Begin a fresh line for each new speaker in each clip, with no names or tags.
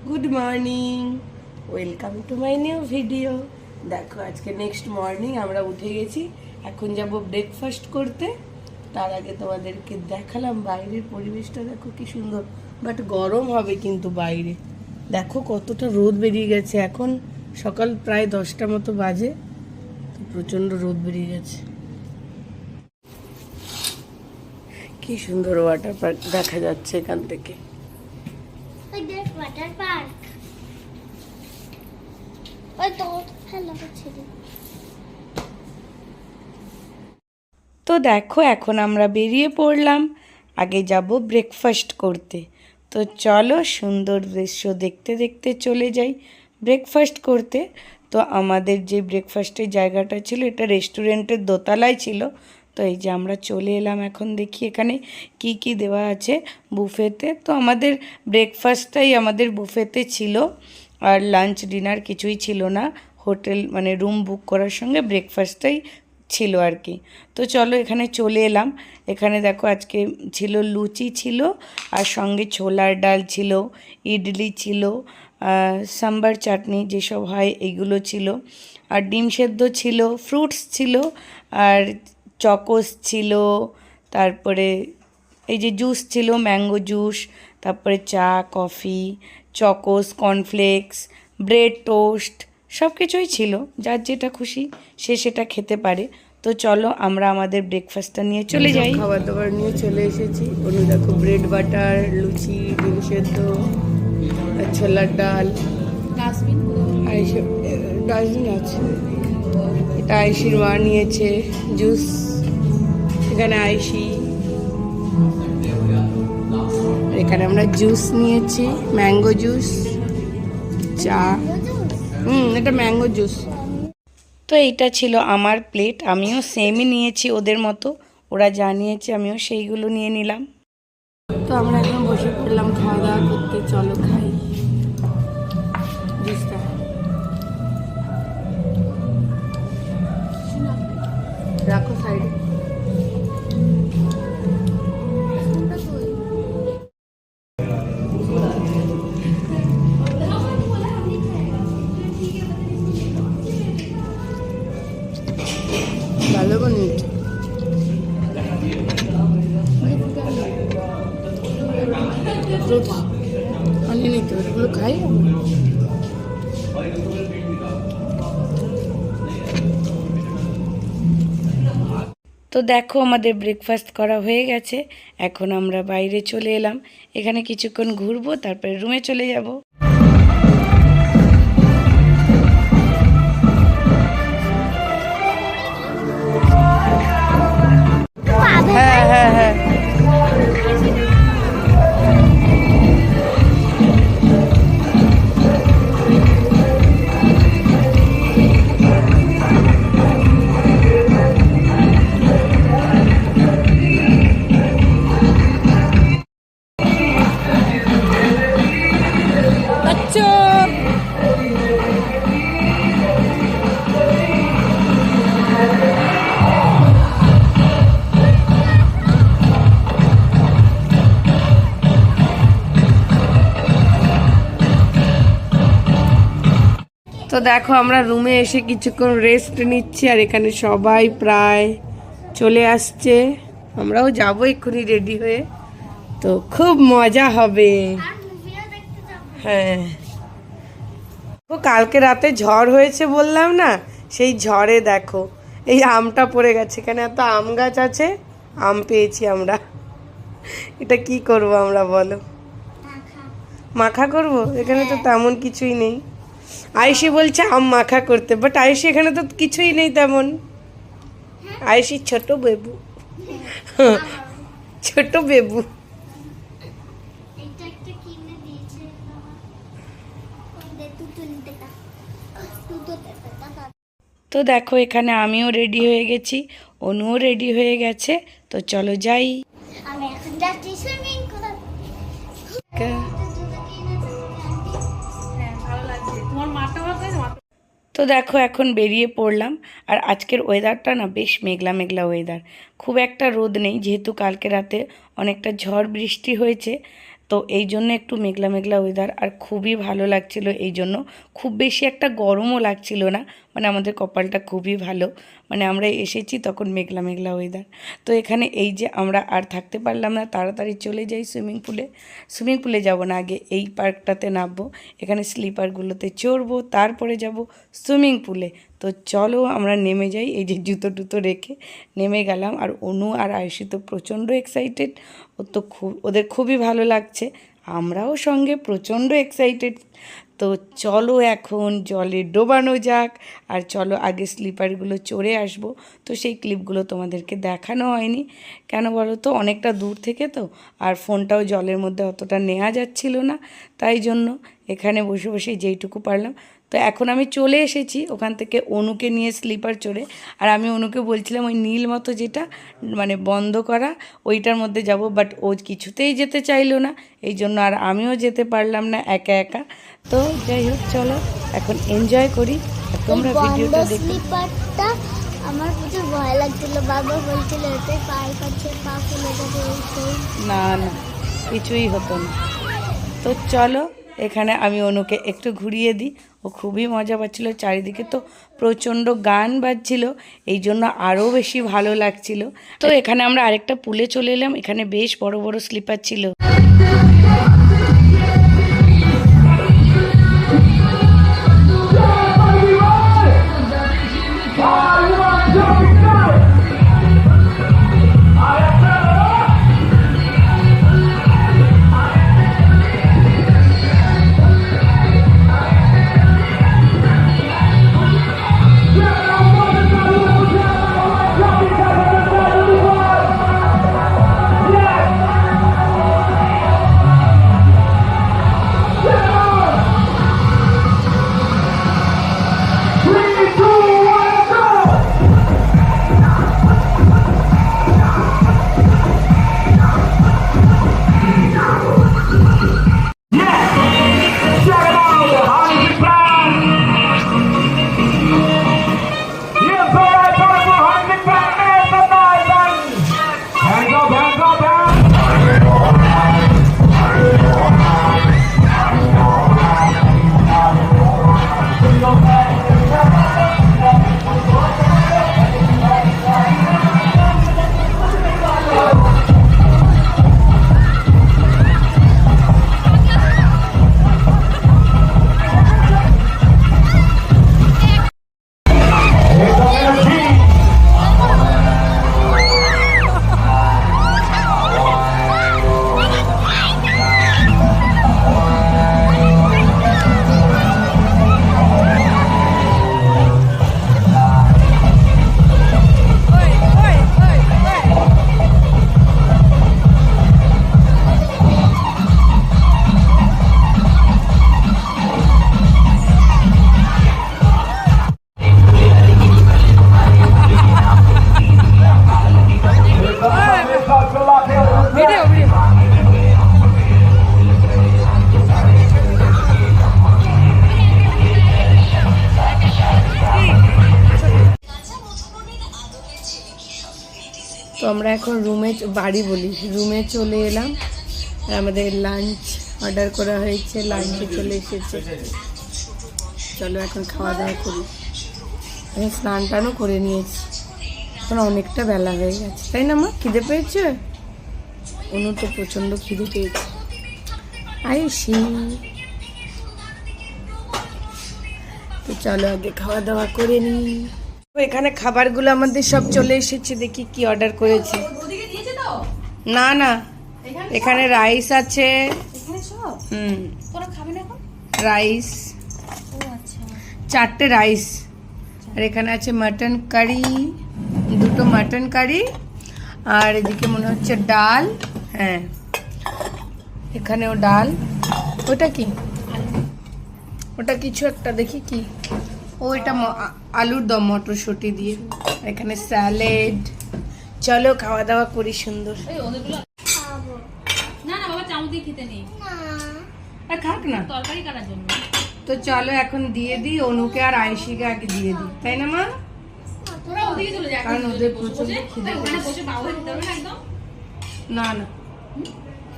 Good morning, welcome to my new video. দেখো আজকে next morning আমরা উঠে গেছি, এখন যাব ব্রেকফাস্ট করতে। তার আগে তোমাদেরকে দেখালাম বাইরের পরিবেশটা, দেখো কি সুন্দর, বাট গরম হবে কিন্তু বাইরে। দেখো কতটা রোদ বেরিয়ে গেছে, এখন সকাল প্রায় 10টা মতো বাজে, তো প্রচণ্ড রোদ বেরিয়ে গেছে। কি সুন্দর ওয়াটার পার্ক দেখা যাচ্ছে এখান থেকে।
ওয়াটার পার্ক
তো দেখো এখন আমরা বেরিয়ে পড়লাম, আগে যাব ব্রেকফাস্ট করতে। তো চলো সুন্দর দৃশ্য দেখতে দেখতে চলে যাই ব্রেকফাস্ট করতে। তো আমাদের যে ব্রেকফাস্টের জায়গাটা ছিল এটা রেস্টুরেন্টের দোতলায় ছিল। তো এই যে আমরা চলে এলাম, এখন দেখি এখানে কি কি দেওয়া আছে বুফেতে। তো আমাদের ব্রেকফাস্টটাই আমাদের বুফেতে ছিল, আর লাঞ্চ ডিনার কিছুই ছিল না। হোটেল মানে রুম বুক করার সঙ্গে ব্রেকফাস্টটাই ছিল আর কি। তো চলো এখানে চলে এলাম। এখানে দেখো আজকে ছিল লুচি ছিল, আর সঙ্গে ছোলার ডাল ছিল, ইডলি ছিল, সাম্বার চাটনি যেসব হয় এগুলো ছিল, আর ডিম সেদ্ধ ছিল, ফ্রুটস ছিল, আর চকোস ছিল, তারপরে এই যে জুস ছিল, ম্যাঙ্গো জুস, তারপরে চা, coffee, Chocos, cornflakes, bread toast, সব কিছুই ছিল। যার যেটা খুশি সে সেটা খেতে পারে। তো চলো আমরা আমাদের ব্রেকফাস্টটা নিয়ে চলে যাই। খাবার দাবার নিয়ে চলে এসেছি। অনু দেখো ব্রেড বাটার, লুচি, ডিম সেদ্ধ, ছোলার ডাল, ডাস্টবিন আছে। এটা আইসির মা নিয়েছে জুস, এখানে আইসি, এখানে আমরা জুস নিয়েছি, ম্যাঙ্গো জুস, চা, এটা ম্যাঙ্গো জুস। তো এইটা ছিল আমার প্লেট, আমিও সেমই নিয়েছি ওদের মতো, ওরা যা নিয়েছে আমিও সেইগুলো নিয়ে নিলাম। তো আমরা এখন বসে পড়লাম খাওয়া দাওয়া করতে, চলো খাই জুসটা। রাখো সাইডে। ভালো বানিয়েছে, আনিয়ে নিতে হবে, এগুলো খাই। তো দেখো আমাদের ব্রেকফাস্ট করা হয়ে গেছে, এখন আমরা বাইরে চলে এলাম, এখানে কিছুক্ষণ ঘুরবো, তারপরে রুমে চলে যাব। হ্যাঁ হ্যাঁ হ্যাঁ, তো দেখো আমরা রুমে এসে কিছুক্ষণ রেস্ট নিচ্ছি, আর এখানে সবাই প্রায় চলে আসছে, আমরাও যাবো এক্ষুনি রেডি হয়ে। তো খুব মজা হবে। হ্যাঁ, ও কালকে রাতে ঝড় হয়েছে বললাম না, সেই ঝড়ে দেখো এই আমটা পড়ে গেছে। এখানে এত আম গাছ আছে, আম পেয়েছি আমরা, এটা কি করব আমরা বলো? মাখা করব? এখানে তো তেমন কিছুই নেই। আয়ুষি বলছে আম মাখা করতে, বাট আয়ুষি এখানে তো কিছুই নেই তেমন। আয়ুষি ছোট বেবু, ছোট বেবু। তো দেখো এখানে আমিও রেডি হয়ে গেছি, অনুও রেডি হয়ে গেছে, তো চলো যাই।
আমি এখন যাচ্ছি সুইমিং করতে।
তো দেখো এখন বেরিয়ে পড়লাম, আর আজকের ওয়েদারটা না বেশ মেঘলা মেঘলা ওয়েদার, খুব একটা রোদ নেই, যেহেতু কালকে রাতে অনেকটা ঝড় বৃষ্টি হয়েছে, তো এই জন্য একটু মেঘলা মেঘলা ওয়েদার, আর খুবই ভালো লাগছিল। এই জন্য খুব বেশি একটা গরমও লাগছিল না, মানে আমাদের কপালটা খুবই ভালো, মানে আমরা এসেছি তখন মেঘলা মেঘলা ওয়েদার। তো এখানে এই যে আমরা আর থাকতে পারলাম না, তাড়াতাড়ি চলে যাই সুইমিং পুলে যাব না, আগে এই পার্কটাতে নামবো, এখানে স্লিপারগুলোতে চড়বো, তারপরে যাব সুইমিং পুলে। তো চলো আমরা নেমে যাই, এই যে জুতো টুতো রেখে নেমে গেলাম। আর অনু আর আয়ুষি তো প্রচণ্ড এক্সাইটেড, ওদের খুবই ভালো লাগছে, আমরাও সঙ্গে প্রচণ্ড এক্সাইটেড। তো চলো এখন জলে ডোবানো যাক, আর চলো আগে স্লিপারগুলো চড়ে আসবো। তো সেই ক্লিপগুলো তোমাদেরকে দেখানো হয়নি, কেন বলো তো, অনেকটা দূর থেকে তো, আর ফোনটাও জলের মধ্যে অতটা নেওয়া যাচ্ছিল না, তাই জন্য এখানে বসে বসে যেইটুকু পারলাম। তো এখন আমি চলে এসেছি ওখান থেকে অনুকে নিয়ে স্লিপার চড়ে, আর আমি অনুকে বলছিলাম ওই নীল মতো যেটা মানে বন্ধ করা ওইটার মধ্যে যাব, বাট ও কিছুতেই যেতে চাইলো না, এই জন্য আর আমিও যেতে পারলাম না একা একা। তো যাই হোক চলো এখন এনজয় করি, আর তোমরা ভিডিওটা দেখো।
স্লিপারটা আমার প্রচুর ভয় লাগছিল, বাবা বলছিল এতে পায়ে কাছে পা ফুলে যাবে।
না না, কিছুই হতো না। তো চলো এখানে আমি অনুকে একটু ঘুরিয়ে দিই, ও খুবই মজা পাচ্ছিল, চারিদিকে তো প্রচণ্ড গান বাজছিল, এই জন্য আরও বেশি ভালো লাগছিল। তো এখানে আমরা আরেকটা পুলে চলে এলাম, এখানে বেশ বড় বড় স্লিপার ছিল। তো আমরা এখন রুমে চলে এলাম, আর আমাদের লাঞ্চ অর্ডার করা হয়েছে, লাঞ্চে চলে এসেছে। চলো এখন খাওয়া দাওয়া করি, আমি স্নান টানও করে নিয়েছি, এখন অনেকটা বেলা হয়ে গেছে, তাই না মা? খিদে পেয়েছে? অনু তো প্রচণ্ড খিদে পেয়েছে। আয়ুষি, তো চলো আগে খাওয়া দাওয়া করে নিই। এখানে খাবারগুলো আমাদের সব চলে এসেছে, দেখি কি অর্ডার করেছে। না না, এখানে রাইস আছে, রাইস, 4টে রাইস, আর এখানে আছে মাটন কারি, 2টো মাটন কারি, আর এদিকে মনে হচ্ছে ডাল, হ্যাঁ এখানেও ডাল, ওটা কি, ওটা কিছু একটা দেখি কি, ওইটা আলুর দম মটরশুঁটি দিয়ে, এখানে স্যালাড। চলো খাওয়া দাওয়া করি সুন্দর। খাক না তো চলো এখন দিয়ে দিই অনুকে আর আয়ুষিকে, আগে দিয়ে দিই, তাই না মা? কারণ ওদের প্রচন্ড খিদে। না না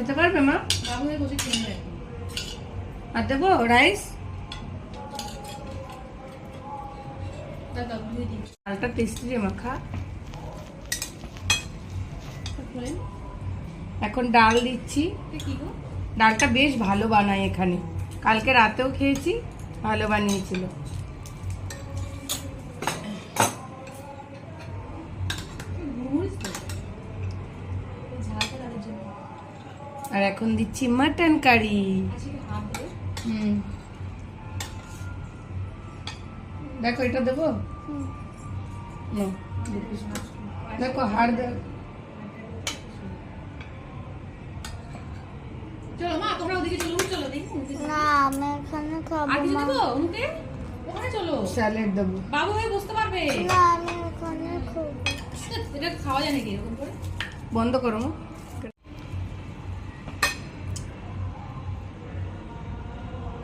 খেতে পারবে মা?
বাবু হয়ে বসে খেয়ে নেবে।
আর দেবো রাইস?
দাদা ধুয়ে দিই।
ডালটা টেস্টি রে মা, খা।
তারপরে
এখন ডাল দিচ্ছি।
এটা কি গো?
ডালটা বেশ ভালো বানায় এখানে, কালকে রাতেও খেয়েছি, ভালো বানিয়েছিল।
মরিচ তো। এই ঝালটা তাদের জন্য।
আর এখন দিচ্ছি মাটন কারি।
আজকে হাত দেবে।
হুম, দেখো এটা দেবো।
হুম।
নাও, দেখো হাড় দেখ।
চলো মা, তোমরা ওদিকে চলো, চলো দেখি মুখে।
না আমি এখানে খাবো
আর কিছু
মা।
দেবো মুখে? ওখানে চলো।
স্যালাড দেবো।
বাবু হয়ে বসতে পারবে।
না আমি এখানে খাবো।
এটা খাওয়া যায় নাকি এরকম করে?
বন্ধ করো মা।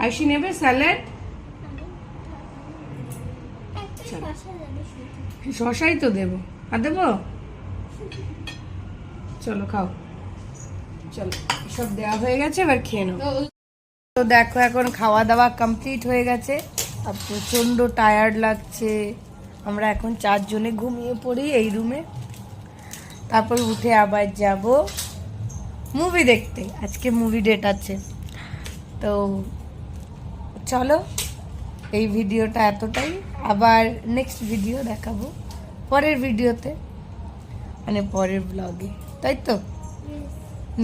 আইসি নেবে স্যালাড?
একটা শসা যাবে শুধু।
শশাই তো দেবো। আর দেবো? চলো খাও। চলো, সব দেওয়া হয়ে গেছে, এবার খেয়ে নাও। তো দেখো এখন খাওয়া দাওয়া কমপ্লিট হয়ে গেছে, আর প্রচণ্ড টায়ার্ড লাগছে। আমরা এখন 4 জনে ঘুমিয়ে পড়ি এই রুমে, তারপর উঠে আবার যাব মুভি দেখতে। আজকে মুভি ডেট আছে। তো চলো, এই ভিডিওটা এতটাই। আবার নেক্সট ভিডিও দেখাবো পরের ভিডিওতে, মানে পরের ব্লগে, তাই তো?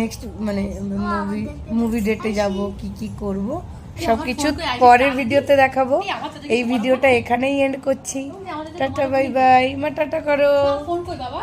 নেক্সট মানে মুভি ডেটে যাব, কি কি করব সব কিছু পরের ভিডিওতে দেখাবো। এই ভিডিওটা এখানেই এন্ড করছি। Tata bye bye. মা টাটা করো।
ফোন কই বাবা?